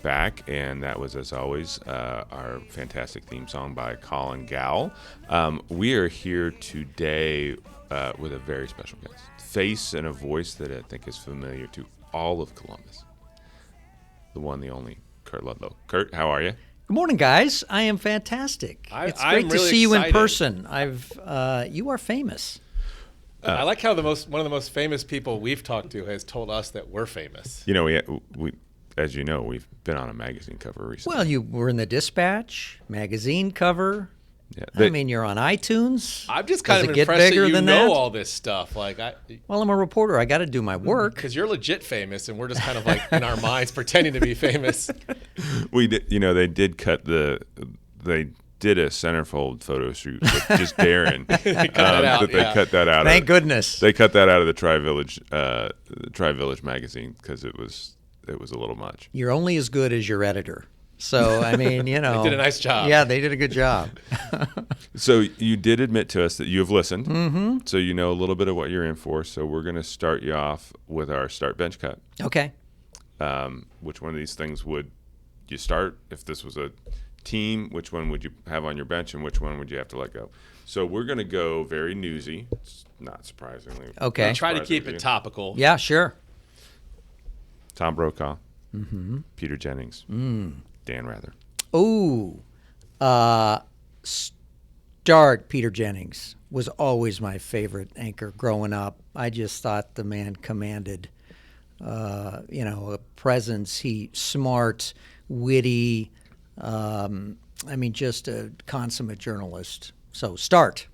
back, and that was, as always, our fantastic theme song by Colin Gowell. We are here today with a very special guest. Face and a voice that I think is familiar to all of Columbus. The one, the only, Kurt Ludlow. Kurt, how are you? Good morning, guys. I am fantastic. It's great to see you in person. You are famous. I like how one of the most famous people we've talked to has told us that we're famous. You know, we as you know, we've been on a magazine cover recently. Well, you were in the Dispatch magazine cover. Yeah, I mean, you're on iTunes. I'm just kind of impressed that you know all this stuff. Well, I'm a reporter. I got to do my work. Because you're legit famous, and we're just kind of like in our minds pretending to be famous. We did, they did they did a centerfold photo shoot with just Darren. They cut that out. Thank goodness. They cut that out of the Tri-Village magazine because it was a little much. You're only as good as your editor. So, I mean, They did a nice job. Yeah, they did a good job. So you did admit to us that you have listened. Mm-hmm. So you know a little bit of what you're in for. So we're going to start you off with our start bench cut. Okay. Which one of these things would you start if this was a team? Which one would you have on your bench, and which one would you have to let go? So we're going to go very newsy, not surprisingly. Okay. Try to keep it topical. Yeah, sure. Tom Brokaw, Mm-hmm. Peter Jennings, Dan Rather. Ooh. Start Peter Jennings was always my favorite anchor growing up. I just thought the man commanded, a presence. Smart, witty. Just a consummate journalist. So start.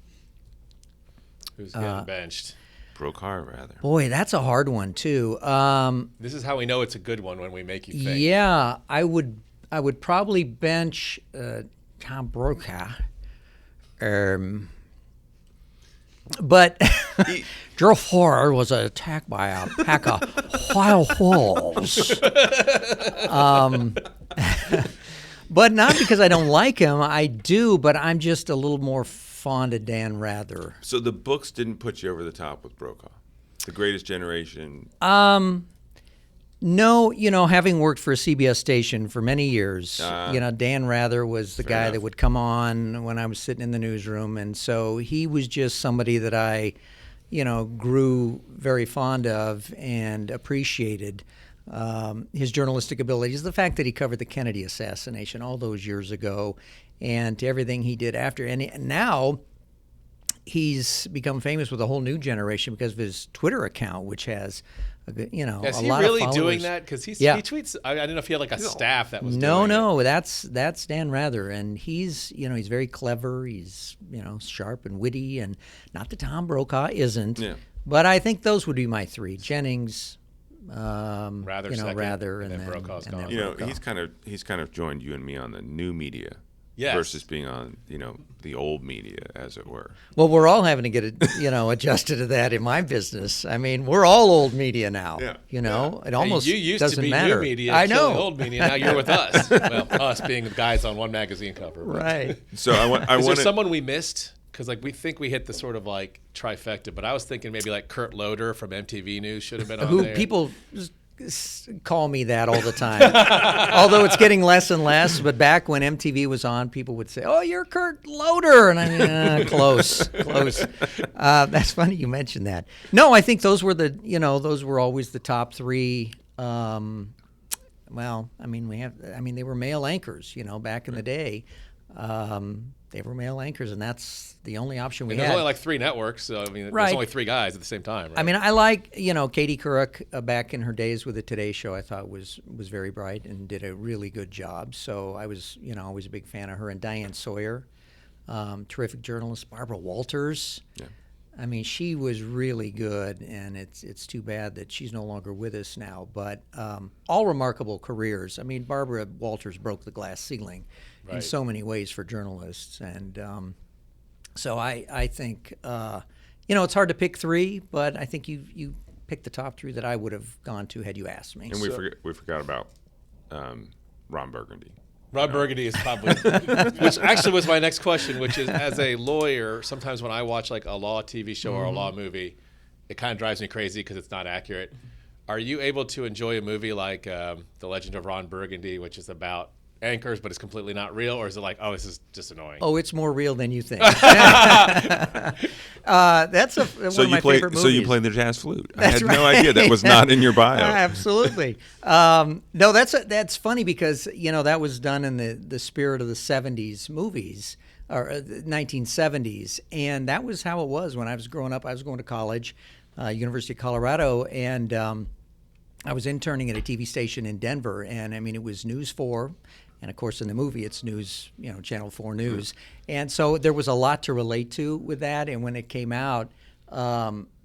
Who's getting benched? Brokaw, rather. Boy, that's a hard one too. This is how we know it's a good one when we make you think. Yeah, I would probably bench Tom Brokaw. But Gerald Ford was attacked by a pack of wild wolves. But not because I don't like him. I do, but I'm just a little more fond of Dan Rather. So the books didn't put you over the top with Brokaw? The Greatest Generation? No, having worked for a CBS station for many years, Dan Rather was the guy that would come on when I was sitting in the newsroom. And so he was just somebody that I, grew very fond of and appreciated. His journalistic abilities, the fact that he covered the Kennedy assassination all those years ago, and to everything he did after. And now he's become famous with a whole new generation because of his Twitter account, which has, Is a he lot really of followers. doing that? Because he tweets. I don't know if he had like a staff that was doing it. No, that's Dan Rather, and he's very clever. He's sharp and witty, and not that Tom Brokaw isn't. Yeah. But I think those would be my three: Jennings, Rather, and then Brokaw's gone. Brokaw. He's kind of joined you and me on the new media. Yes. Versus being on, the old media, as it were. Well, we're all having to get adjusted to that in my business. I mean, we're all old media now. Yeah. It almost you used doesn't to be matter. New media, I know. Old media. Now you're with us. Well, us being the guys on one magazine cover. Right. So Is there someone we missed? Because we think we hit the sort of like trifecta, but I was thinking maybe like Kurt Loder from MTV News should have been on there. People call me that all the time. Although it's getting less and less, but back when MTV was on, people would say, "Oh, you're Kurt Loder," and I mean, close. That's funny you mentioned that. No, I think those were those were always the top three. They were male anchors, back in the day. They were male anchors, and that's the only option we had. There's only like three networks, so there's only three guys at the same time, right? I mean, I like, Katie Couric back in her days with the Today Show. I thought was very bright and did a really good job. So I was, always a big fan of her. And Diane Sawyer, terrific journalist. Barbara Walters. Yeah. I mean, she was really good, and it's too bad that she's no longer with us now. But all remarkable careers. I mean, Barbara Walters broke the glass ceiling in so many ways for journalists. And so I think, it's hard to pick three, but I think you picked the top three that I would have gone to had you asked me. And we forgot about Ron Burgundy. Ron Burgundy is probably, which actually was my next question, which is, as a lawyer, sometimes when I watch like a law TV show or a law movie, it kind of drives me crazy because it's not accurate. Are you able to enjoy a movie like The Legend of Ron Burgundy, which is about anchors, but it's completely not real? Or is it like, oh, this is just annoying? Oh, it's more real than you think. That's one of my favorite movies. So you play the jazz flute. I That's had right. no idea that was not in your bio. Absolutely. No, that's funny because that was done in the spirit of the '70s movies or 1970s, and that was how it was when I was growing up. I was going to college, University of Colorado, and I was interning at a TV station in Denver, and I mean it was News 4. And of course, in the movie, it's news, Channel 4 News. And so there was a lot to relate to with that. And when it came out,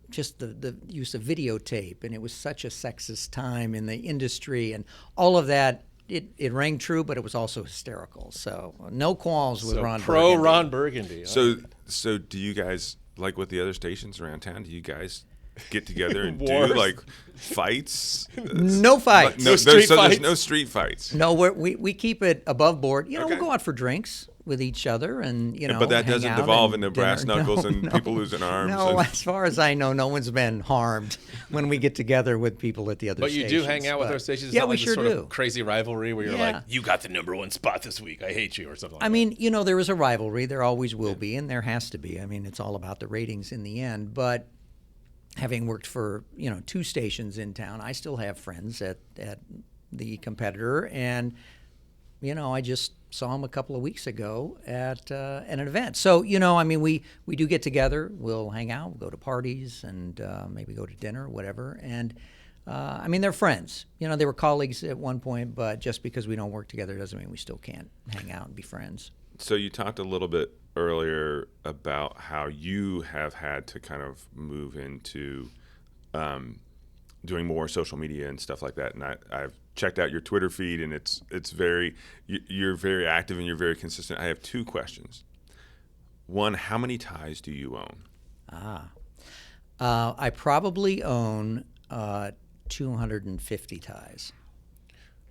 just the use of videotape, and it was such a sexist time in the industry, and all of that, it rang true, but it was also hysterical. So no qualms with Ron pro Burgundy. Ron Burgundy. So do you guys, like with the other stations around town, do you guys get together and do Wars? like fights? No fights. No street so fights? there's no street fights. No, we keep it above board. Okay. We'll go out for drinks with each other, and But that hang doesn't out devolve and into brass dinner. knuckles No, and no. people losing arms. No, and- as far as I know, no one's been harmed when we get together with people at the other But you stations. do hang out with But- our stations? It's Yeah, not we like this sure sort do. of crazy rivalry where you're Yeah. like, you got the #1 spot this week. I hate you or something like I that. mean, there is a rivalry. There always will be, and there has to be. I mean, it's all about the ratings in the end. But having worked for, 2 stations in town, I still have friends at the competitor. And, I just saw him a couple of weeks ago at an event. So, I mean, we do get together. We'll hang out, we'll go to parties, and maybe go to dinner or whatever. And, I mean, they're friends. They were colleagues at one point, but just because we don't work together doesn't mean we still can't hang out and be friends. So you talked a little bit earlier about how you have had to kind of move into doing more social media and stuff like that. And I've checked out your Twitter feed, and it's very you're very active and you're very consistent. I have 2 questions. One, how many ties do you own? I probably own 250 ties.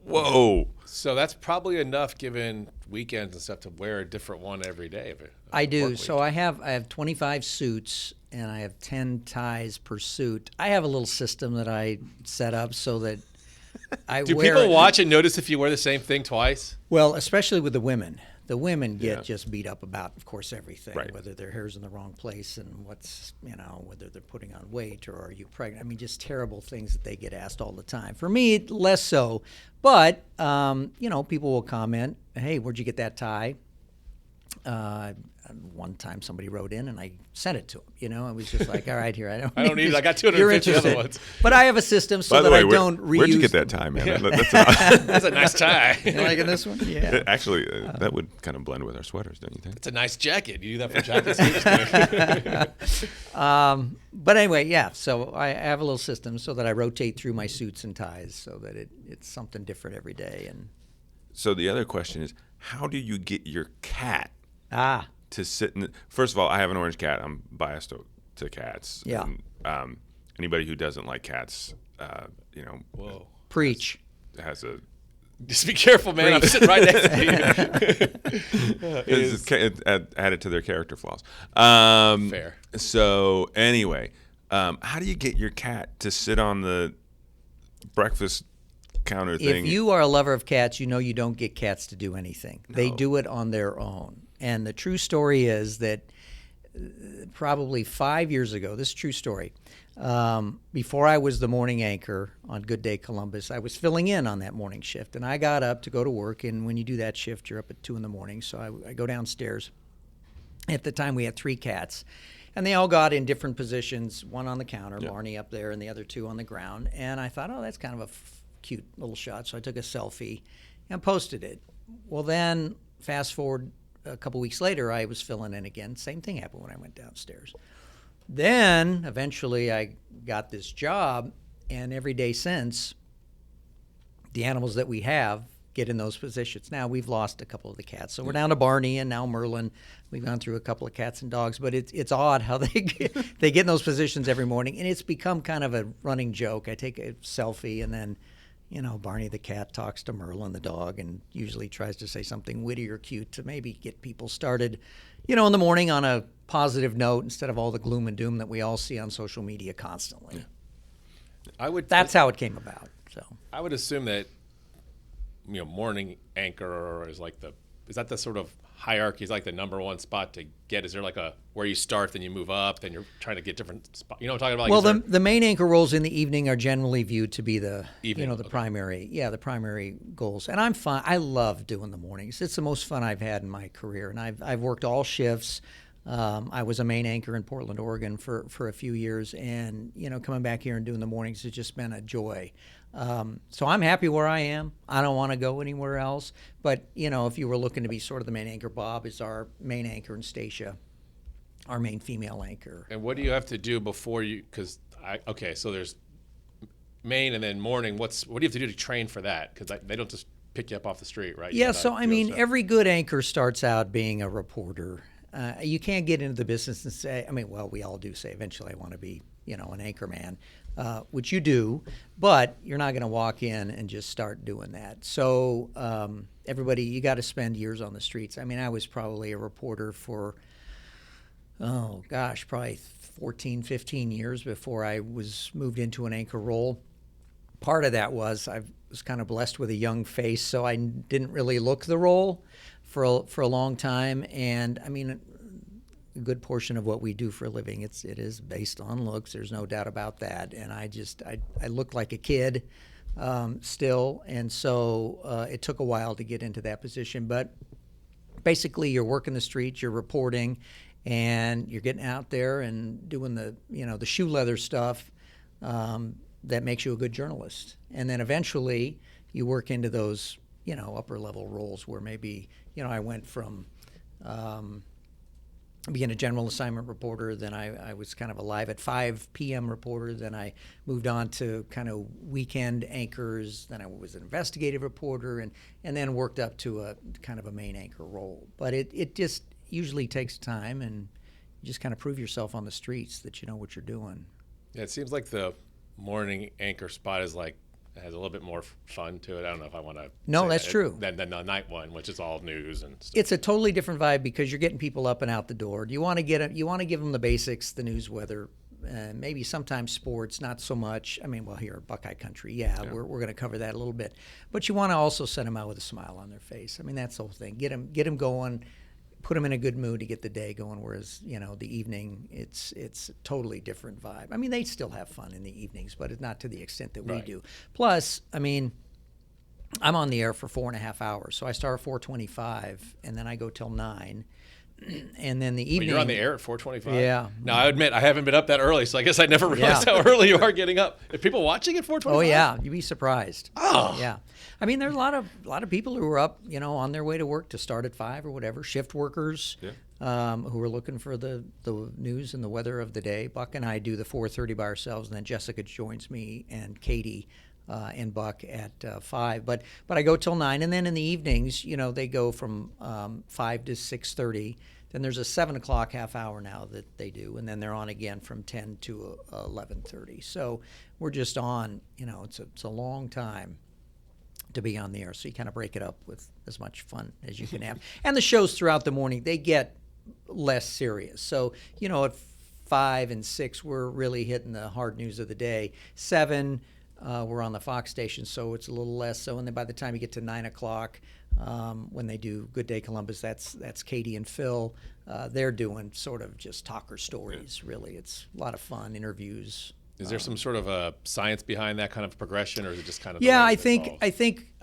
Whoa! So that's probably enough, given weekends and stuff, to wear a different one every day. I do. So I have 25 suits, and I have 10 ties per suit. I have a little system that I set up so that I Do wear people it. watch and notice if you wear the same thing twice? Well, especially with the women. The women get Yeah. just beat up about, of course, everything, Right. whether their hair's in the wrong place and whether they're putting on weight or are you pregnant. I mean, just terrible things that they get asked all the time. For me, less so. But, people will comment, hey, where'd you get that tie? One time somebody wrote in and I sent it to him. It was just like, all right, here, I don't need it. I got You're 250 other interested. ones. But I have a system so By the that way, I don't reuse. where'd you get that tie, man? That's That's a nice tie. You liking this one? Yeah. actually, that would kind of blend with our sweaters, don't you think? It's a nice jacket. You do that for jackets. But anyway, yeah. So I have a little system so that I rotate through my suits and ties so that it's something different every day. And So the other question is, how do you get your cat to sit in first of all, I have an orange cat. I'm biased to cats. Yeah. And, anybody who doesn't like cats, Whoa. preach. has a Just be careful, man. I'm sitting right next to you. it's added to their character flaws. Fair. So anyway, how do you get your cat to sit on the breakfast counter thing? If you are a lover of cats, you don't get cats to do anything. They do it on their own. And the true story is that probably 5 years ago, this is a true story, before I was the morning anchor on Good Day Columbus, I was filling in on that morning shift. And I got up to go to work. And when you do that shift, you're up at 2 in the morning. So I go downstairs. At the time, we had 3 cats. And they all got in different positions, one on the counter, Barney up there, and the other 2 on the ground. And I thought, that's kind of a cute little shot. So I took a selfie and posted it. Well, then fast forward a couple weeks later, I was filling in again. Same thing happened when I went downstairs. Then eventually I got this job, and every day since, the animals that we have get in those positions. Now we've lost a couple of the cats, so we're down to Barney and now Merlin. We've gone through a couple of cats and dogs, but it's odd how they get in those positions every morning, and it's become kind of a running joke. I take a selfie, and then Barney the cat talks to Merlin the dog and usually tries to say something witty or cute to maybe get people started, in the morning on a positive note instead of all the gloom and doom that we all see on social media constantly. That's how it came about. So I would assume that morning anchor is that the sort of hierarchy, is like the number one spot to get? Is there like a where you start, then you move up, then you're trying to get different spots? You know what I'm talking about? Well, the main anchor roles in the evening are generally viewed to be the Evening, primary, the primary goals. And I'm fine. I love doing the mornings. It's the most fun I've had in my career, and I've worked all shifts. I was a main anchor in Portland, Oregon for a few years, and coming back here and doing the mornings has just been a joy. So I'm happy where I am. I don't want to go anywhere else. But if you were looking to be sort of the main anchor, Bob is our main anchor, and Stacia, our main female anchor. And what do you have to do before you? So there's main and then morning. What do you have to do to train for that? Because they don't just pick you up off the street, right? Yeah. So every good anchor starts out being a reporter. You can't get into the business and say, we all do say eventually I want to be, an anchor man, which you do, but you're not going to walk in and just start doing that. So you got to spend years on the streets. I was probably a reporter for, probably 14, 15 years before I was moved into an anchor role. Part of that was I was kind of blessed with a young face, so I didn't really look the role for a long time. And a good portion of what we do for a living, it is based on looks. There's no doubt about that. And I look like a kid still, and so it took a while to get into that position. But basically, you're working the streets, you're reporting, and you're getting out there and doing the shoe leather stuff that makes you a good journalist. And then eventually, you work into those upper level roles where maybe I went from being a general assignment reporter, then I was kind of a live at 5 p.m. reporter, then I moved on to kind of weekend anchors, then I was an investigative reporter, and then worked up to a kind of a main anchor role. But it just usually takes time, and you just kind of prove yourself on the streets that you know what you're doing. Yeah, it seems like the morning anchor spot has a little bit more fun to it. I don't know if I want to. No, that's true. Than the night one, which is all news and stuff. It's a totally different vibe because you're getting people up and out the door. You want to give them the basics, the news, weather, maybe sometimes sports, not so much. Here Buckeye Country, we're going to cover that a little bit, but you want to also send them out with a smile on their face. That's the whole thing. Get them going. Put them in a good mood to get the day going, whereas, the evening, it's a totally different vibe. They still have fun in the evenings, but it's not to the extent that we do. Plus, I'm on the air for 4.5 hours, so I start at 4:25, and then I go till 9. And then the evening. You're on the air at 4:25? Yeah. Now, I admit, I haven't been up that early, so I guess I never realized how early you are getting up. Are people watching at 4:25? Oh, yeah. You'd be surprised. Oh. Yeah. There's a lot of people who are up, on their way to work to start at 5 or whatever, shift workers who are looking for the news and the weather of the day. Buck and I do the 4:30 by ourselves, and then Jessica joins me and Katie and Buck at 5. But I go till 9, and then in the evenings, they go from 5 to 6:30. Then there's a 7 o'clock half hour now that they do, and then they're on again from 10 to 11:30. So we're just on. It's a long time to be on the air, so you kind of break it up with as much fun as you can have. And the shows throughout the morning, they get less serious. So at 5 and 6, we're really hitting the hard news of the day. 7. We're on the Fox station, so it's a little less so. And then by the time you get to 9 o'clock, when they do Good Day Columbus, that's Katie and Phil. They're doing sort of just talker stories, really. It's a lot of fun, interviews. Is there some sort of a science behind that kind of progression, or is it just kind of? Yeah, I think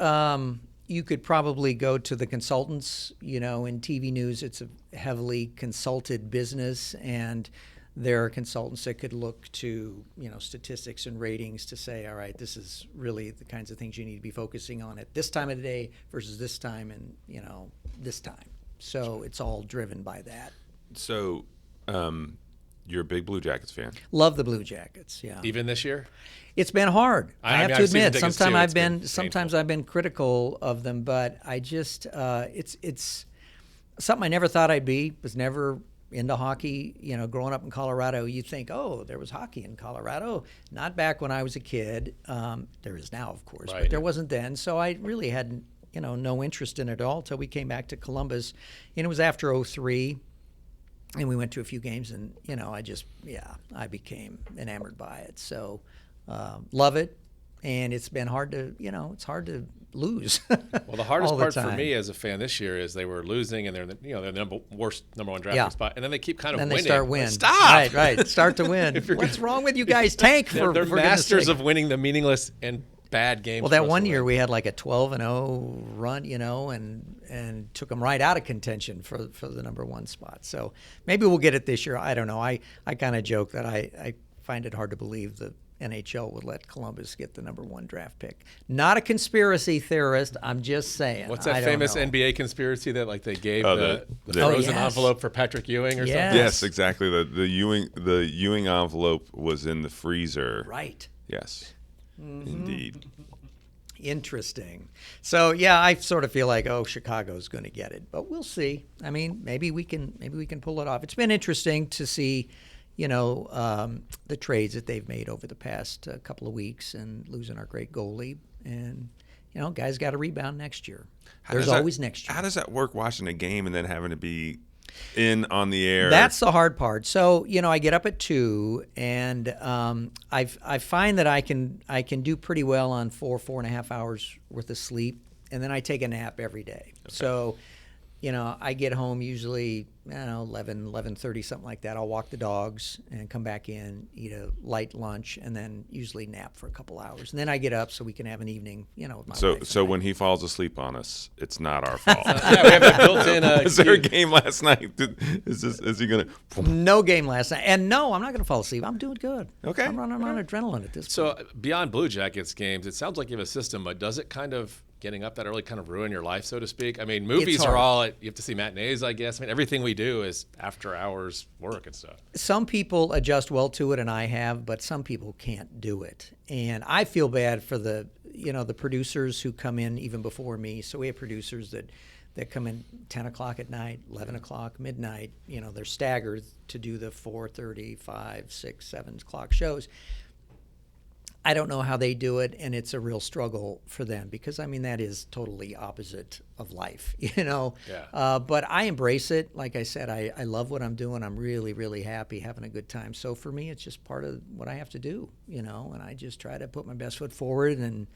you could probably go to the consultants. In TV news, it's a heavily consulted business, and there are consultants that could look to statistics and ratings to say, all right, this is really the kinds of things you need to be focusing on at this time of the day versus this time and this time. So it's all driven by that. So you're a big Blue Jackets fan. Love the Blue Jackets, yeah. Even this year? It's been hard. I have to admit. Sometimes I've been critical of them, but I just it's something I never thought I'd be. Was never into hockey. Growing up in Colorado, you think, oh, there was hockey in Colorado. Not back when I was a kid. There is now, of course, but there wasn't then. So I really had no interest in it at all till we came back to Columbus, and it was after '03. And we went to a few games, and I became enamored by it. So Love it, and it's been hard to, it's hard to lose. Well, the hardest all the part for time. me as a fan this year is they were losing, and they're they're the worst number one drafting Yeah. spot, and then they keep kind of Then winning. they start winning. Stop! Right. Start to win. What's wrong with you guys? Tank They're for goodness masters sake. of winning the meaningless and bad games. Well, that one year we had like a 12-0 run, and took them right out of contention for the number one spot. So maybe we'll get it this year. I don't know. I kind of joke that I find it hard to believe the NHL would let Columbus get the number one draft pick. Not a conspiracy theorist. I'm just saying. What's that I don't famous know. NBA conspiracy that like they gave Oh, the the- frozen yes. envelope for Patrick Ewing or Yes. something? Yes, exactly. The Ewing envelope was in the freezer. Right. Yes, Mm-hmm. indeed. Interesting. So yeah, I sort of feel like, Chicago's going to get it, but we'll see. I mean, maybe we can pull it off. It's been interesting to see, the trades that they've made over the past couple of weeks, and losing our great goalie, and guys got to rebound next year. There's always next year. How does that work? Watching a game and then having to be in on the air. That's the hard part. So I get up at 2, and I find that I can do pretty well on 4.5 hours worth of sleep, and then I take a nap every day. Okay. So, I get home usually 11:30, something like that. I'll walk the dogs and come back in, eat a light lunch, and then usually nap for a couple hours, and then I get up so we can have an evening. With my wife. So when he falls asleep on us, it's not our fault. Yeah, we have that built-in. Is there a game last night? Is he gonna? No game last night, and no, I'm not going to fall asleep. I'm doing good. Okay. I'm running on adrenaline at this point. So beyond Blue Jackets games, it sounds like you have a system, but does it kind of getting up that early kind of ruin your life, so to speak? I mean, movies hard. are all you have to see matinees, I guess. I mean, everything we do is after hours work and stuff. Some people adjust well to it, and I have, but some people can't do it. And I feel bad for the producers who come in even before me. So we have producers that come in 10 o'clock at night, 11 o'clock, midnight. They're staggered to do the 4:30, 5, 6, 7 o'clock shows. I don't know how they do it, and it's a real struggle for them because, that is totally opposite of life, Yeah. But I embrace it. Like I said, I love what I'm doing. I'm really, really happy, having a good time. So for me, it's just part of what I have to do, and I just try to put my best foot forward and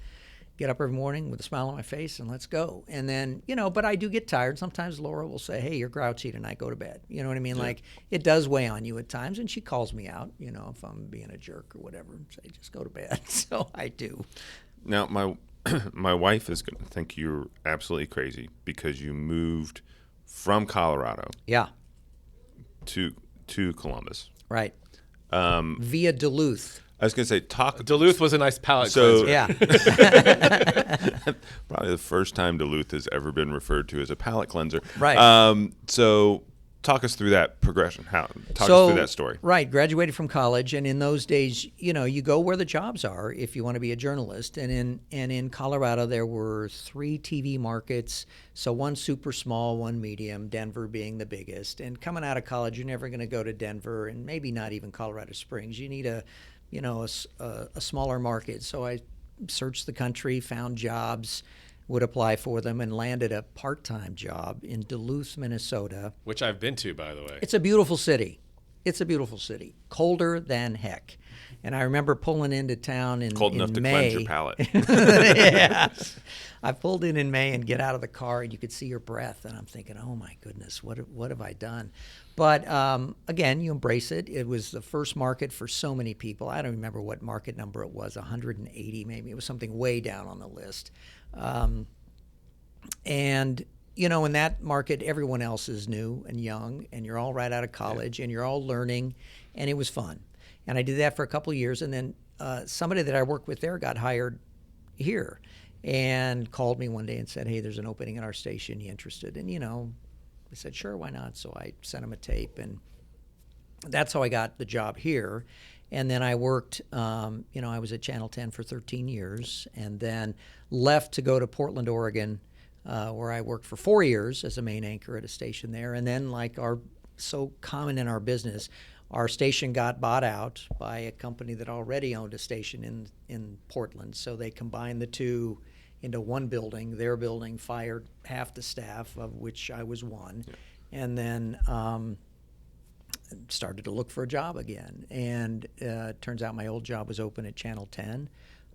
get up every morning with a smile on my face and let's go. And then, but I do get tired. Sometimes Laura will say, hey, you're grouchy tonight, go to bed. You know what I mean? Yeah. Like, it does weigh on you at times, and she calls me out, if I'm being a jerk or whatever, and say, just go to bed. So I do. Now, my wife is going to think you're absolutely crazy because you moved from Colorado Yeah. to Columbus. Right. Via Duluth. I was going to say, talk. Duluth was a nice palate So- cleanser. Yeah. Probably the first time Duluth has ever been referred to as a palate cleanser. Right. So talk us through that progression. Talk us through that story. Right. Graduated from college, and in those days, you go where the jobs are if you want to be a journalist. And in Colorado, there were 3 TV markets. So one super small, one medium, Denver being the biggest. And coming out of college, you're never going to go to Denver, and maybe not even Colorado Springs. You need a smaller market. So I searched the country, found jobs, would apply for them, and landed a part-time job in Duluth, Minnesota. Which I've been to, by the way. It's a beautiful city. Colder than heck. And I remember pulling into town in Cold enough to May. cleanse your palate. Yes. I pulled in May and get out of the car, and you could see your breath. And I'm thinking, oh, my goodness, what have I done? But, again, you embrace it. It was the first market for so many people. I don't remember what market number it was, 180 maybe. It was something way down on the list. And, in that market, everyone else is new and young, and you're all right out of college, and you're all learning, and it was fun. And I did that for a couple of years, and then somebody that I worked with there got hired here and called me one day and said, hey, there's an opening at our station. You interested? And, I said, sure, why not? So I sent him a tape, and that's how I got the job here. And then I worked, I was at Channel 10 for 13 years, and then left to go to Portland, Oregon, where I worked for 4 years as a main anchor at a station there. And then, like so common in our business, our station got bought out by a company that already owned a station in Portland. So they combined the two into one building. Their building fired half the staff, of which I was one. Yeah. And then started to look for a job again. And turns out my old job was open at Channel 10.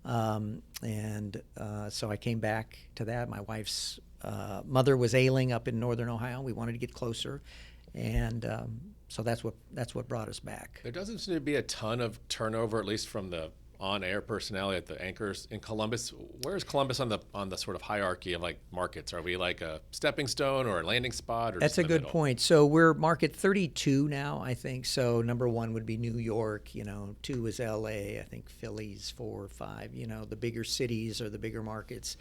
So I came back to that. My wife's mother was ailing up in northern Ohio. We wanted to get closer. And so that's what brought us back. There doesn't seem to be a ton of turnover, at least from the on-air personality at the anchors in Columbus. Where is Columbus on the sort of hierarchy of like markets? Are we like a stepping stone or a landing spot? Or That's a good point. So we're market 32 now, I think. So number 1 would be New York. 2 is LA. I think Philly's 4 or 5. The bigger cities or the bigger markets.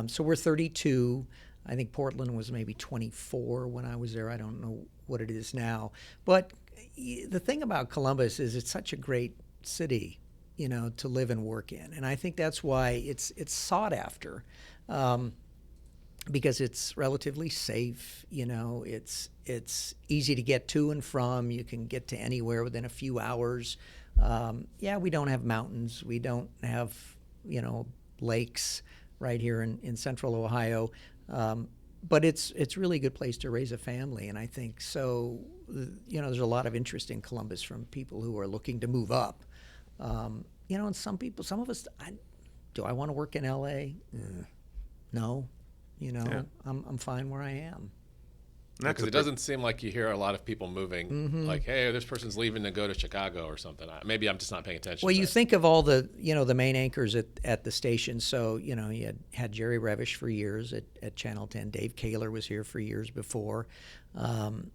So we're 32. I think Portland was maybe 24 when I was there. I don't know what it is now. But the thing about Columbus is it's such a great city, to live and work in. And I think that's why it's sought after, because it's relatively safe. It's easy to get to and from. You can get to anywhere within a few hours. We don't have mountains. We don't have, lakes right here in central Ohio. But it's really a good place to raise a family. And I think so, there's a lot of interest in Columbus from people who are looking to move up. And some of us, do I want to work in LA? No, I'm fine where I am. Because it doesn't seem like you hear a lot of people moving, like, hey, this person's leaving to go to Chicago or something. Maybe I'm just not paying attention. Well, you think of all the, the main anchors at the station. So, you had Jerry Revish for years at Channel 10. Dave Kaler was here for years before.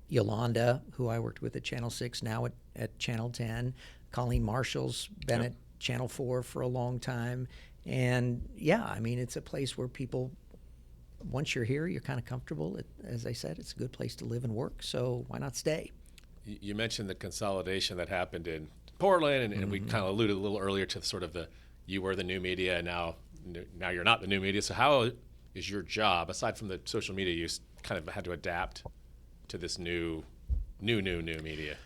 Yolanda, who I worked with at Channel 6, now at Channel 10. Colleen Marshall's been at Channel 4 for a long time. And, it's a place where people, once you're here, you're kind of comfortable. As I said, it's a good place to live and work, so why not stay? You mentioned the consolidation that happened in Portland, and we kind of alluded a little earlier to sort of you were the new media, and now you're not the new media. So how is your job, aside from the social media, you kind of had to adapt to this new media?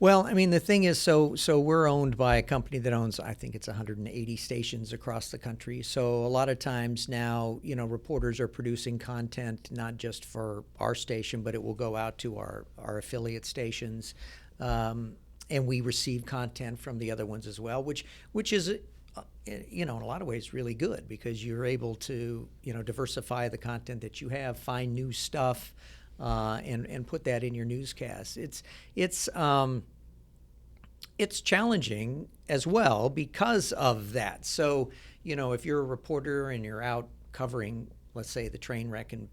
Well, the thing is, so we're owned by a company that owns, I think it's 180 stations across the country. So a lot of times now, reporters are producing content not just for our station, but it will go out to our affiliate stations, and we receive content from the other ones as well, which is, in a lot of ways really good, because you're able to, diversify the content that you have, find new stuff. And put that in your newscast. It's challenging as well because of that. So, if you're a reporter and you're out covering, let's say, the train wreck in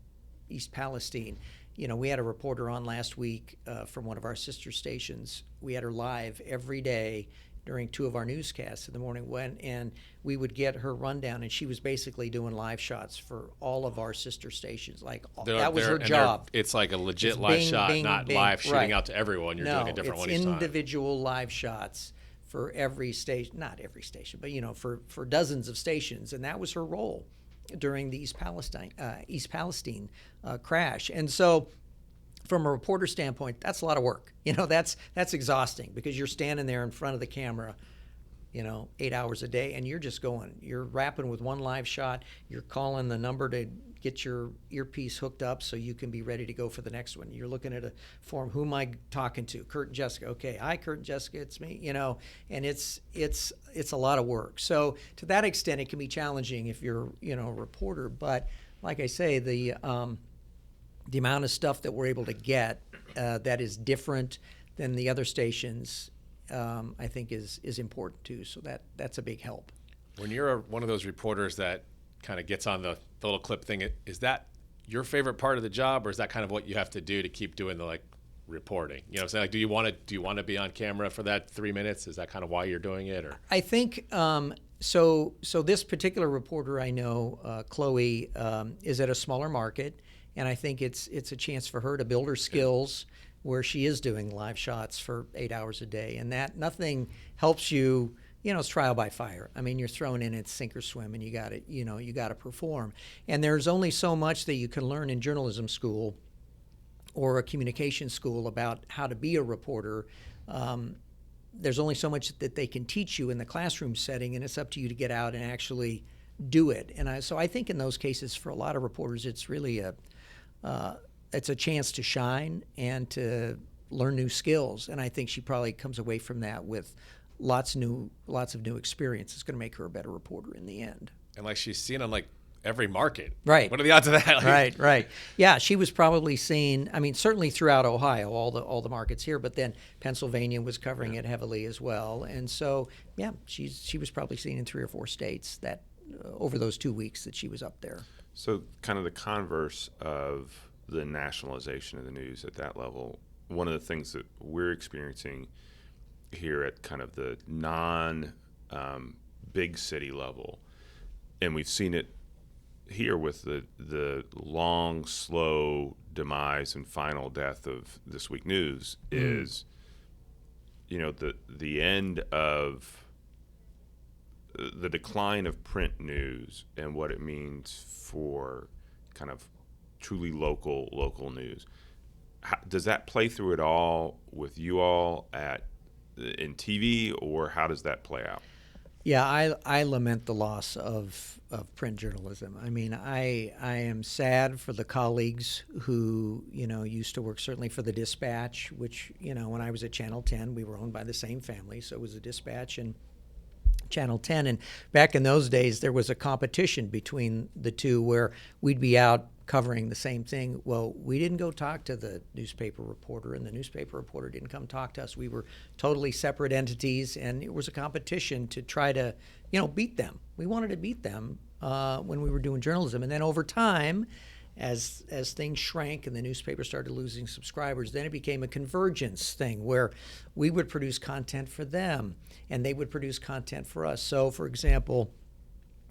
East Palestine, we had a reporter on last week from one of our sister stations. We had her live every day during 2 of our newscasts in the morning, and we would get her rundown, and she was basically doing live shots for all of our sister stations. That was her job. It's like a legit live shot, not live shooting out to everyone. You're doing a different one each time. It's individual live shots for every station, not every station, but for dozens of stations, and that was her role during the East Palestine crash. And so, from a reporter standpoint, that's a lot of work. That's exhausting, because you're standing there in front of the camera, 8 hours a day, and you're rapping with one live shot. You're calling the number to get your earpiece hooked up so you can be ready to go for the next one. You're looking at a form. Who am I talking to? Kurt and Jessica. Okay, hi, Kurt and Jessica, it's me. And it's a lot of work. So to that extent, it can be challenging if you're a reporter. But like I say, the amount of stuff that we're able to get that is different than the other stations, I think is important too. So that's a big help. When you're one of those reporters that kind of gets on the little clip thing, is that your favorite part of the job, or is that kind of what you have to do to keep doing the reporting? So do you want to be on camera for that 3 minutes? Is that kind of why you're doing it, or? I think so this particular reporter I know, Chloe, is at a smaller market. And I think it's a chance for her to build her skills where she is doing live shots for 8 hours a day. And that nothing helps you, it's trial by fire. You're thrown in, it's sink or swim, and you got to perform. And there's only so much that you can learn in journalism school or a communication school about how to be a reporter. There's only so much that they can teach you in the classroom setting, and it's up to you to get out and actually do it. And so I think in those cases, for a lot of reporters, it's really it's a chance to shine and to learn new skills. And I think she probably comes away from that with lots of new experience. It's going to make her a better reporter in the end. And like she's seen on like every market. Right. What are the odds of that? Like, Right. Yeah, she was probably seen, I mean, certainly throughout Ohio, all the markets here, but then Pennsylvania was covering it heavily as well. And so, yeah, she was probably seen in 3 or 4 states that over those 2 weeks that she was up there. So kind of the converse of the nationalization of the news at that level, one of the things that we're experiencing here at kind of the non-big city level, and we've seen it here with the long, slow demise and final death of This Week News, is, you know, the end of the decline of print news and what it means for kind of truly local news. Does that play through at all with you all in TV, or how does that play out? Yeah, I lament the loss of print journalism. I mean, I am sad for the colleagues who, you know, used to work certainly for the Dispatch, which, you know, when I was at Channel 10, we were owned by the same family, so it was the Dispatch and Channel 10. And back in those days, there was a competition between the two where we'd be out covering the same thing. Well, we didn't go talk to the newspaper reporter, and the newspaper reporter didn't come talk to us. We were totally separate entities, and it was a competition to try to, you know, beat them. We wanted to beat them when we were doing journalism. And then over time, as things shrank and the newspaper started losing subscribers, then it became a convergence thing where we would produce content for them and they would produce content for us. So, for example,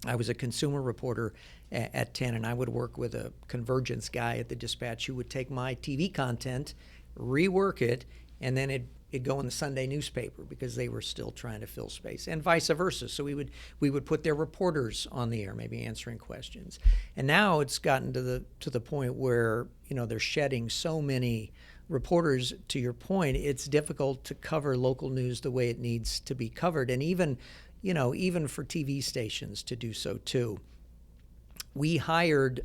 I was a consumer reporter at 10, and I would work with a convergence guy at the Dispatch who would take my TV content, rework it, and then it'd go in the Sunday newspaper because they were still trying to fill space, and vice versa. So we would put their reporters on the air, maybe answering questions. And now it's gotten to the point where, you know, they're shedding so many reporters. To your point, it's difficult to cover local news the way it needs to be covered, and even for TV stations to do so too. We hired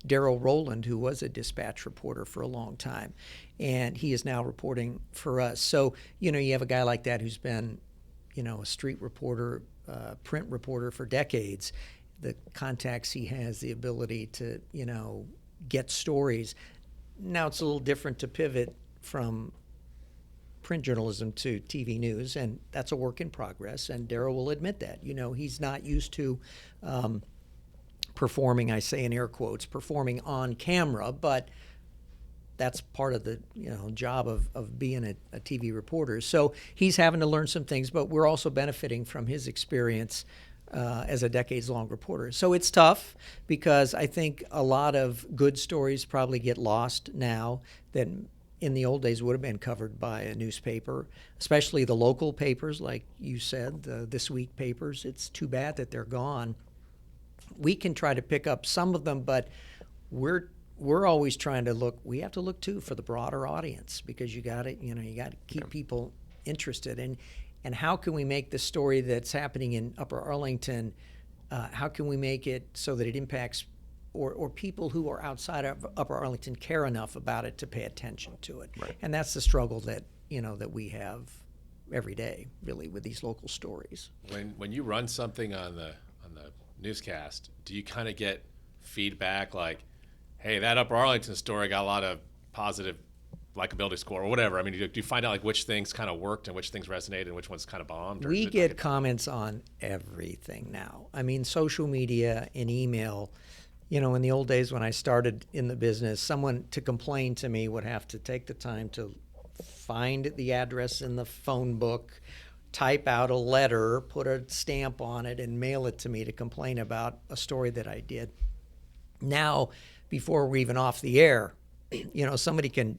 Darrell Rowland, who was a Dispatch reporter for a long time, and he is now reporting for us. So, you know, you have a guy like that who's been, you know, a street reporter, print reporter for decades. The contacts he has, the ability to, you know, get stories. Now it's a little different to pivot from print journalism to TV news, and that's a work in progress, and Darrell will admit that. You know, he's not used to performing, I say in air quotes, performing on camera, but that's part of the, you know, job of being a TV reporter. So he's having to learn some things, but we're also benefiting from his experience as a decades-long reporter. So it's tough because I think a lot of good stories probably get lost now that in the old days would have been covered by a newspaper, especially the local papers, like you said, the This Week papers. It's too bad that they're gone. We can try to pick up some of them, but we're always trying to look. We have to look too for the broader audience because you got to keep people interested. And how can we make the story that's happening in Upper Arlington? How can we make it so that it impacts or people who are outside of Upper Arlington care enough about it to pay attention to it? Right. And that's the struggle that we have every day, really, with these local stories. When you run something on the newscast, do you kind of get feedback like, hey, that Upper Arlington story got a lot of positive likability score or whatever? I mean, do you find out like which things kind of worked and which things resonated and which ones kind of bombed? We get comments on everything now. I mean, social media and email. You know, in the old days when I started in the business, someone to complain to me would have to take the time to find the address in the phone book, type out a letter, put a stamp on it, and mail it to me to complain about a story that I did. Now, before we're even off the air, you know, somebody can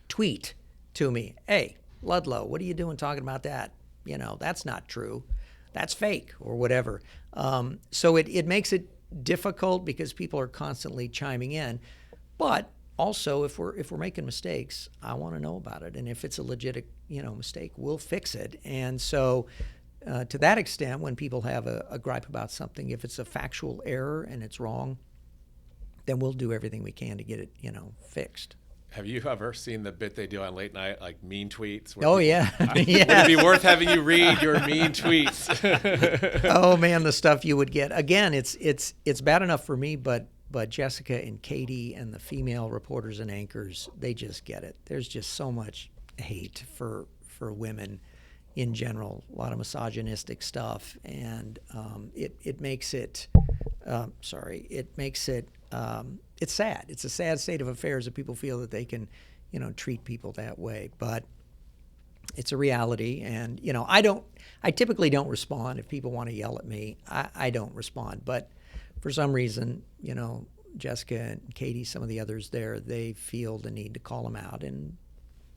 tweet to me, hey, Ludlow, what are you doing talking about that? You know, that's not true. That's fake or whatever. So it makes it difficult because people are constantly chiming in. But also, if we're making mistakes, I want to know about it. And if it's a legit, you know, mistake, we'll fix it. And so to that extent, when people have a gripe about something, if it's a factual error and it's wrong, then we'll do everything we can to get it, you know, fixed. Have you ever seen the bit they do on late night, like mean tweets? Oh, yeah. Yeah. Would it be worth having you read your mean tweets? Oh, man, the stuff you would get. Again, it's bad enough for me, but Jessica and Katie and the female reporters and anchors, they just get it. There's just so much hate for women in general, a lot of misogynistic stuff, and it makes it it's sad. It's a sad state of affairs that people feel that they can, treat people that way. But it's a reality, and I typically don't respond if people want to yell at me. I don't respond, but for some reason, Jessica and Katie, some of the others there, they feel the need to call them out, and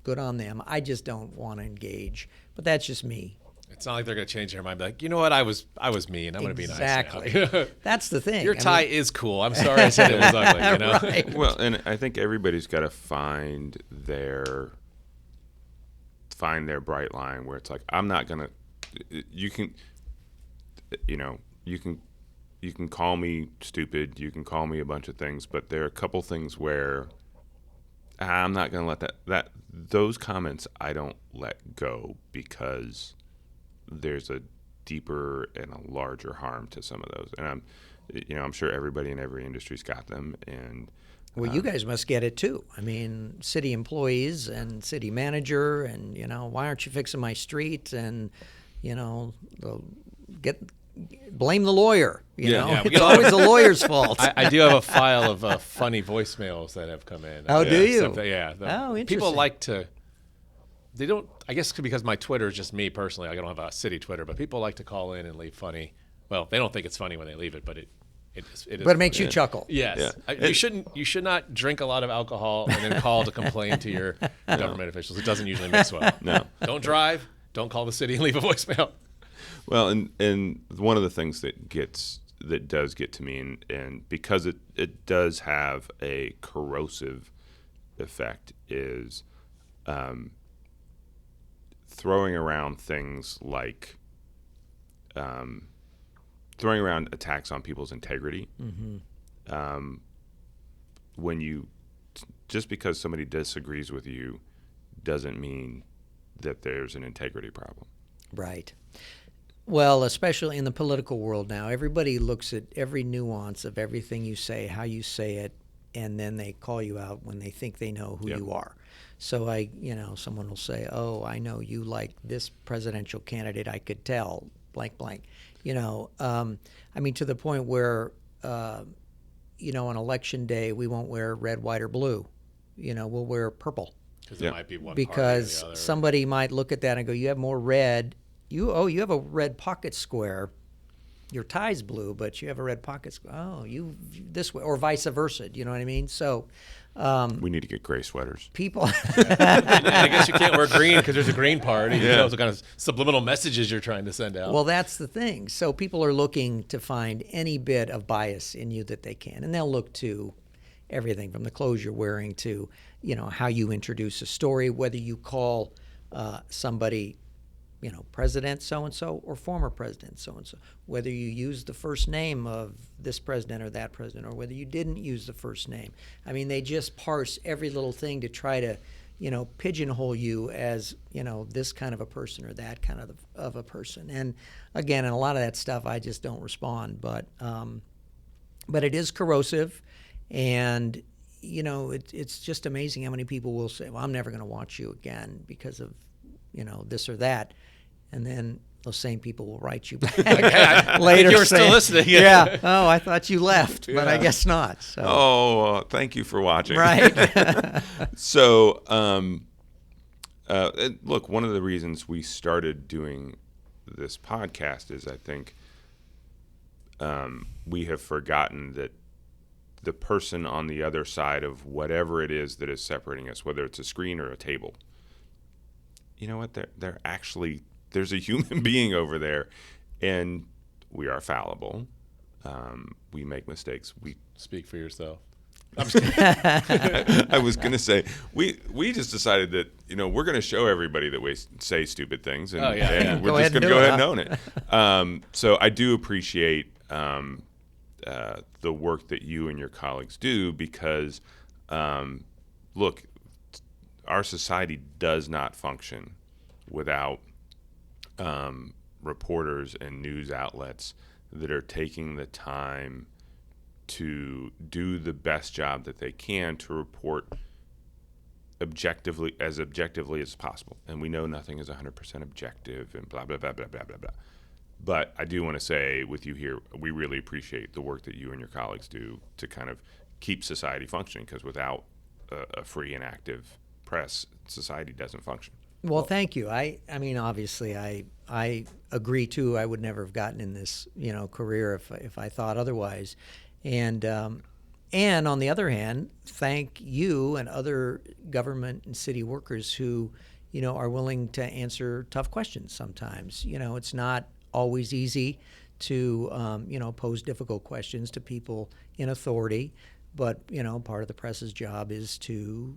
good on them. I just don't want to engage, but that's just me. It's not like they're going to change their mind. Be like, you know what? I was mean. I'm going to be nice now. Exactly. That's the thing. Your tie is cool. I'm sorry I said it was ugly. Right. Well, and I think everybody's got to find their bright line where it's like, I'm not going to. You can call me stupid. You can call me a bunch of things, but there are a couple things where I'm not going to let those comments I don't let go, because there's a deeper and a larger harm to some of those. And I'm sure everybody in every industry's got them. And well, you guys must get it too. I mean, city employees and city manager, and why aren't you fixing my street? And blame the lawyer. It's always the lawyer's fault. I do have a file of funny voicemails that have come in. Oh, do you? Interesting. People like to. They don't. I guess because my Twitter is just me personally. I don't have a city Twitter, but people like to call in and leave funny. Well, they don't think it's funny when they leave it, but it is. But it makes you chuckle. Yes. Yeah. You should not drink a lot of alcohol and then call to complain to your government officials. It doesn't usually mix well. No. Don't drive. Don't call the city and leave a voicemail. Well, and one of the things that does get to me, and because it does have a corrosive effect, is throwing around things like throwing around attacks on people's integrity. Mm-hmm. Just because somebody disagrees with you doesn't mean that there's an integrity problem. Right. Well, especially in the political world now, everybody looks at every nuance of everything you say, how you say it, and then they call you out when they think they know who you are. So someone will say, "Oh, I know you like this presidential candidate. I could tell, blank, blank." I mean, to the point where, on election day, we won't wear red, white, or blue. We'll wear purple. Because there might be one because party or the other. Somebody might look at that and go, "You have more red. You have a red pocket square. Your tie's blue, but you have a red pocket square. Oh, you this way," or vice versa. Do you know what I mean? So we need to get gray sweaters. People. I guess you can't wear green because there's a green party. Yeah. Those kind of subliminal messages you're trying to send out. Well, that's the thing. So people are looking to find any bit of bias in you that they can, and they'll look to everything from the clothes you're wearing to, how you introduce a story, whether you call somebody, President so-and-so or former President so-and-so, whether you use the first name of this president or that president, or whether you didn't use the first name. I mean, they just parse every little thing to try to, pigeonhole you as, this kind of a person or that kind of a person. And again, and a lot of that stuff, I just don't respond. But it is corrosive, and, it's just amazing how many people will say, "Well, I'm never going to watch you again because of, this or that." And then those same people will write you back later. You were still listening. Yeah. Oh, I thought you left, but I guess not. So. Thank you for watching. Right. So, look, one of the reasons we started doing this podcast is I think we have forgotten that the person on the other side of whatever it is that is separating us, whether it's a screen or a table, you know what? They're actually, there's a human being over there, and we are fallible. We make mistakes. We speak for yourself. I'm just kidding. I was going to say, we just decided that, we're going to show everybody that we say stupid things, and, and we're just going to go ahead and own it. So I do appreciate the work that you and your colleagues do, because, look, our society does not function without reporters and news outlets that are taking the time to do the best job that they can to report objectively as possible. And we know nothing is 100% objective and blah, blah, blah, blah, blah, blah, blah. But I do want to say with you here, we really appreciate the work that you and your colleagues do to kind of keep society functioning, because without a free and active press, society doesn't function. Well, thank you. I mean, obviously, I agree too. I would never have gotten in this, career if I thought otherwise. And on the other hand, thank you and other government and city workers who, are willing to answer tough questions sometimes. It's not always easy to, pose difficult questions to people in authority. But, part of the press's job is to,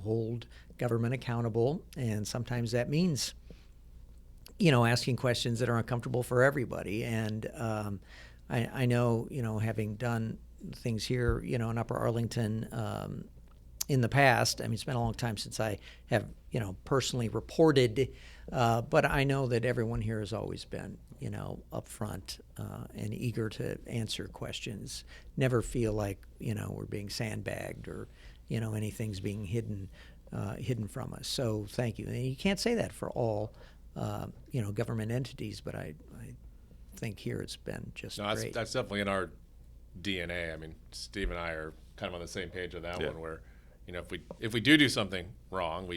hold government accountable. And sometimes that means, asking questions that are uncomfortable for everybody. And I know, having done things here, in Upper Arlington in the past, it's been a long time since I have, personally reported, but I know that everyone here has always been, upfront and eager to answer questions. Never feel like, we're being sandbagged or, anything's being hidden from us. So thank you. And you can't say that for all, government entities, but I think here it's been just great. That's definitely in our DNA. Steve and I are kind of on the same page on that one, where, if we do something wrong,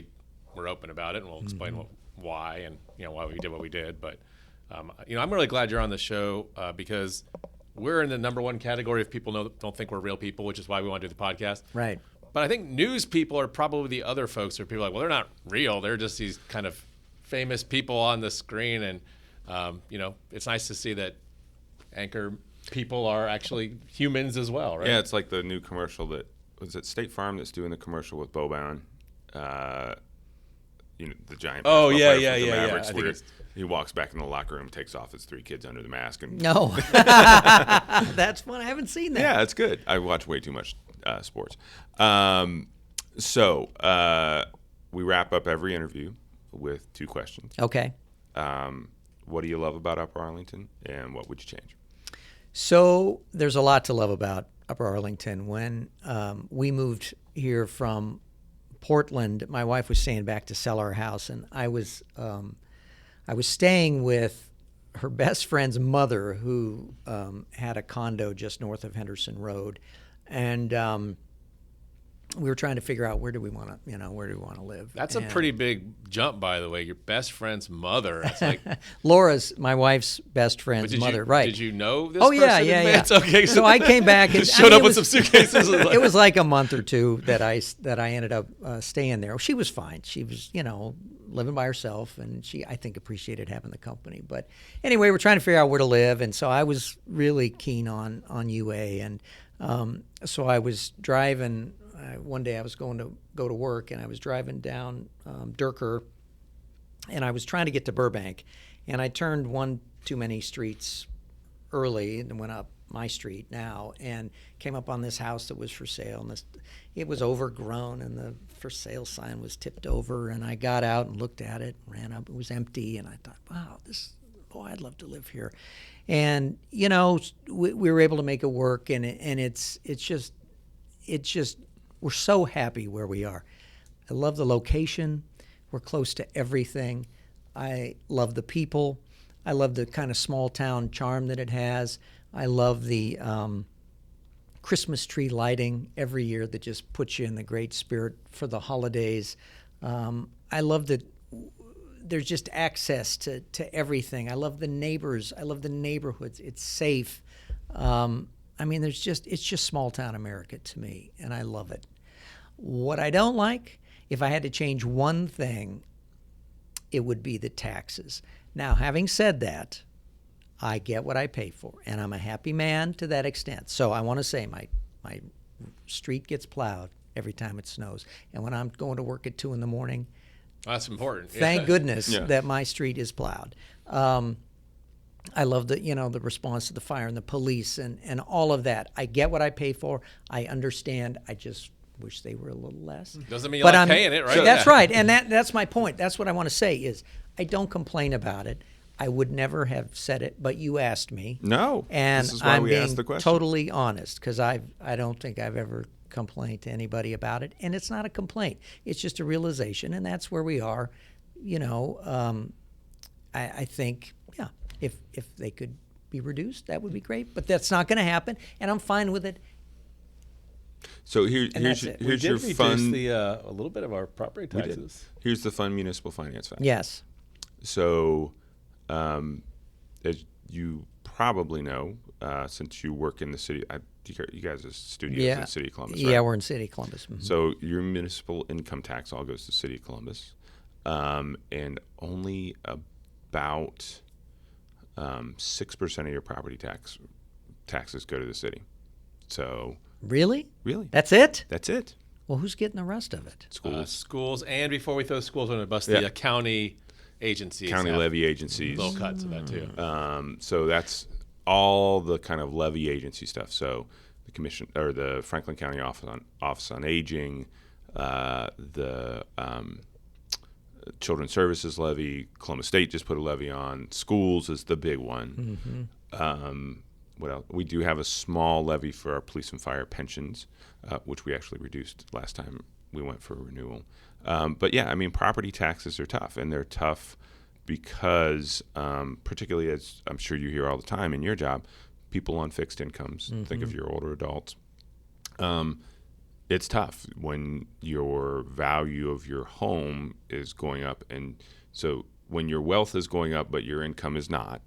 we're open about it and we'll explain why and why we did what we did. But I'm really glad you're on the show because we're in the number one category of people don't think we're real people, which is why we want to do the podcast. Right. But I think news people are probably the other folks who are people like, well, they're not real. They're just these kind of famous people on the screen. And, it's nice to see that anchor people are actually humans as well, right? Yeah, it's like the new commercial that was it State Farm that's doing the commercial with Boban. The giant. Oh yeah. Mavericks, where he walks back in the locker room, takes off his 3 kids under the mask, and no, that's fun. I haven't seen that. Yeah, it's good. I watch way too much sports. So we wrap up every interview with 2 questions. Okay. What do you love about Upper Arlington, and what would you change? So there's a lot to love about Upper Arlington. When we moved here from Portland, my wife was staying back to sell our house, and I was staying with her best friend's mother, who had a condo just north of Henderson Road, and we were trying to figure out where do we want to live. That's a pretty big jump, by the way. Your best friend's mother. It's like Laura's my wife's best friend's mother, right? Did you know this? Oh yeah, person yeah, in yeah. advance? Okay, so I came back and showed up with some suitcases. It was like a month or 2 that I ended up staying there. She was fine. She was living by herself, and she I think appreciated having the company. But anyway, we're trying to figure out where to live, and so I was really keen on UA, and so I was driving. One day I was going to go to work, and I was driving down Durker, and I was trying to get to Burbank, and I turned one too many streets early and went up my street now and came up on this house that was for sale, and it was overgrown, and the for sale sign was tipped over, and I got out and looked at it, ran up, it was empty, and I thought, wow, I'd love to live here. And we were able to make it work, and it's just we're so happy where we are. I love the location. We're close to everything. I love the people. I love the kind of small town charm that it has. I love the Christmas tree lighting every year that just puts you in the great spirit for the holidays. I love that there's just access to everything. I love the neighbors. I love the neighborhoods. It's safe. It's just small town America to me, and I love it. What I don't like, if I had to change one thing, it would be the taxes. Now, having said that, I get what I pay for, and I'm a happy man to that extent. So I want to say my street gets plowed every time it snows, and when I'm going to work at 2 a.m, that's important. Thank goodness that my street is plowed. I love the response to the fire and the police and all of that. I get what I pay for. I understand. I just wish they were a little less. Doesn't mean you like paying it, right? That's right, and that's my point. That's what I want to say is I don't complain about it. I would never have said it, but you asked me. No, and this is why I'm we being asked the question. totally honest because I don't think I've ever complained to anybody about it, and it's not a complaint. It's just a realization, and that's where we are. I think, if they could be reduced, that would be great, but that's not going to happen, and I'm fine with it. So that's here's it. We did your reduce fun. a little bit of our property We did. taxes. Here's the fun municipal finance fact. Yes. So, as you probably know, since you work in the city, you guys are studios in the city of Columbus, right? Yeah, we're in City of Columbus. Mhm. So your municipal income tax all goes to the city of Columbus, and only about 6% of your property taxes go to the city. So Really? really, That's it? that's it. Well, who's getting the rest of it? Schools, and before we throw schools on the bus, Yeah. the county agencies, County have levy agencies. little cuts of that too. So that's all the kind of levy agency stuff. So the commission or the Franklin County Office on Aging, the Children's Services levy. Columbus State just put a levy on. Schools is the big one. What else? We do have a small levy for our police and fire pensions, which we actually reduced last time we went for renewal. But yeah, I mean, property taxes are tough, and they're tough because, particularly as I'm sure you hear all the time in your job, people on fixed incomes, think of your older adults. It's tough when your value of your home is going up, and so when your wealth is going up but your income is not,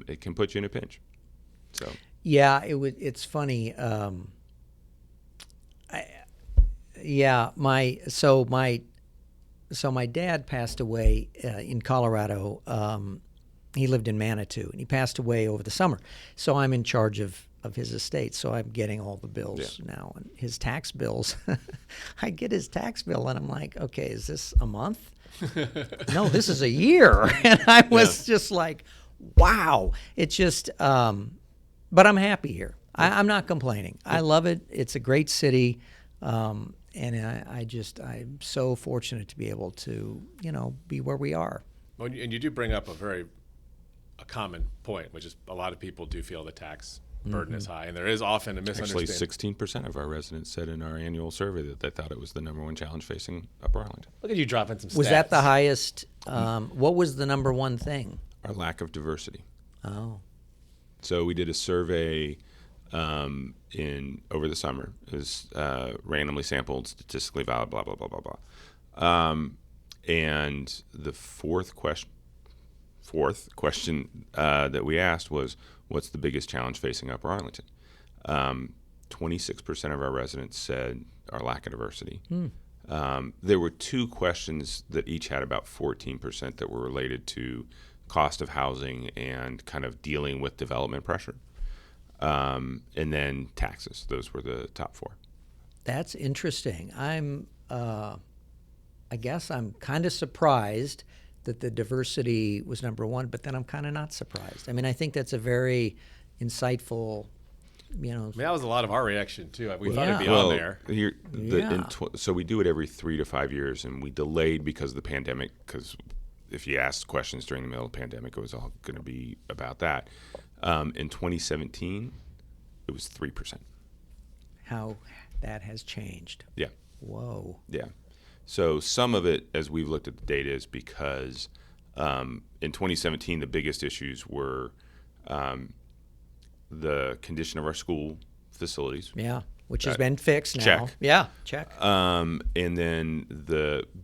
it can put you in a pinch. So Yeah, it's funny. My dad passed away in Colorado. He lived in Manitou, and he passed away over the summer. So I'm in charge of his estate. So I'm getting all the bills now, and his tax bills. I get his tax bill, and I'm like, okay, is this a month? No, this is a year. And I was just like, wow. It's just, but I'm happy here. I'm not complaining. I love it. It's a great city. And I'm so fortunate to be able to, be where we are. Well, and you do bring up a common point, which is a lot of people do feel the tax burden is high, and there is often a actually, misunderstanding. 16% of our residents said in our annual survey that they thought it was the number one challenge facing Upper Arlington. Look at you dropping some stats. Was that the highest? What was the number one thing? Our lack of diversity. Oh. So we did a survey over the summer. It was randomly sampled, statistically valid, blah, blah, blah, blah, blah. And the fourth question that we asked was, what's the biggest challenge facing Upper Arlington? 26% of our residents said our lack of diversity. There were two questions that each had about 14% that were related to cost of housing and kind of dealing with development pressure. And then taxes. Those were the top four. That's interesting. I guess I'm kind of surprised that the diversity was number one, but then I'm kind of not surprised. I mean, I think that's a very insightful, I mean, that was a lot of our reaction too. We thought it'd be Well, on there. So we do it every 3 to 5 years, and we delayed because of the pandemic. Because if you asked questions during the middle of the pandemic, it was all going to be about that. In 2017, it was 3%. how that has changed. Yeah. Whoa. Yeah. So some of it, as we've looked at the data, is because in 2017, the biggest issues were the condition of our school facilities. Yeah, which has been fixed now. Check. Yeah, check. And then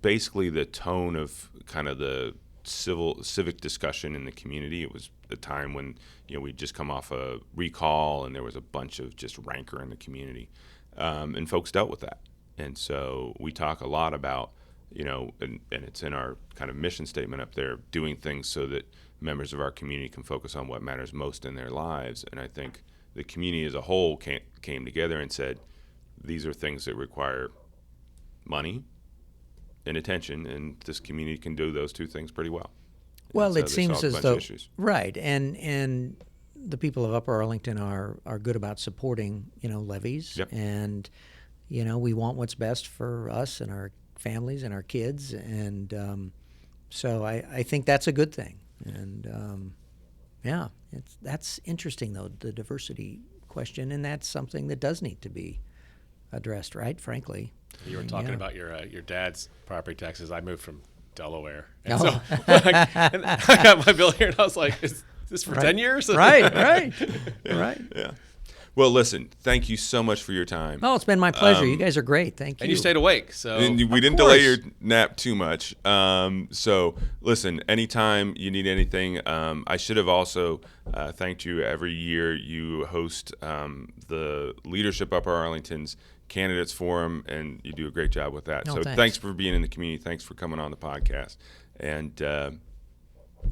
basically the tone of kind of the civic discussion in the community. It was a time when we'd just come off a recall, and there was a bunch of just rancor in the community, and folks dealt with that. And so we talk a lot about and it's in our kind of mission statement up there, doing things so that members of our community can focus on what matters most in their lives. And I think the community as a whole came together and said, these are things that require money and attention, and this community can do those two things pretty well. Well, So it they seems solved a as bunch though of issues. right, and the people of Upper Arlington are good about supporting levies. Yep. And we want what's best for us and our families and our kids, and so I think that's a good thing. And yeah, that's interesting though, the diversity question, and that's something that does need to be addressed, right? Frankly, You were talking about your dad's property taxes. I moved from Delaware, and Oh. so and I got my bill here, and I was like, "Is this for 10 years?" right. Yeah. Well, listen, thank you so much for your time. Oh, it's been my pleasure. You guys are great. Thank you. And you stayed awake, so And we didn't delay your nap too much. So, listen, anytime you need anything, I should have also thanked you. Every year you host the Leadership Upper Arlington's Candidates Forum, and you do a great job with that. Oh, so thanks. thanks for being in the community. Thanks for coming on the podcast. And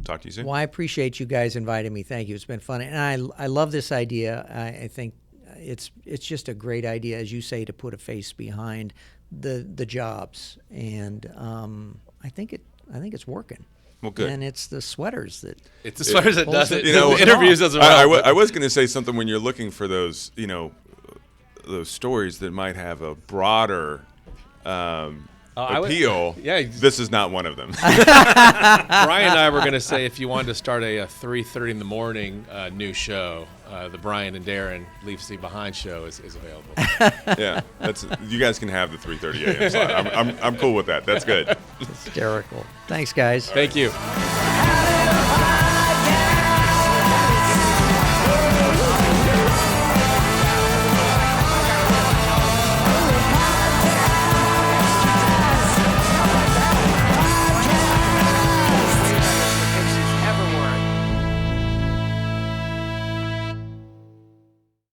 talk to you soon. Well, I appreciate you guys inviting me. Thank you. It's been fun, and I love this idea. I think it's just a great idea, as you say, to put a face behind the jobs, and I think it's working. Well, good. And it's the sweaters that it's the sweaters that does it. You know, the interviews doesn't well. I was going to say something when you're looking for those, those stories that might have a broader appeal. This is not one of them. Brian and I were going to say if you wanted to start a 3:30 in the morning new show, the Brian and Darren Leave Steve Behind show is available. Yeah, you guys can have the 3:30 a.m. slot. I'm cool with that. That's good. hysterical. Thanks, guys. Thank you.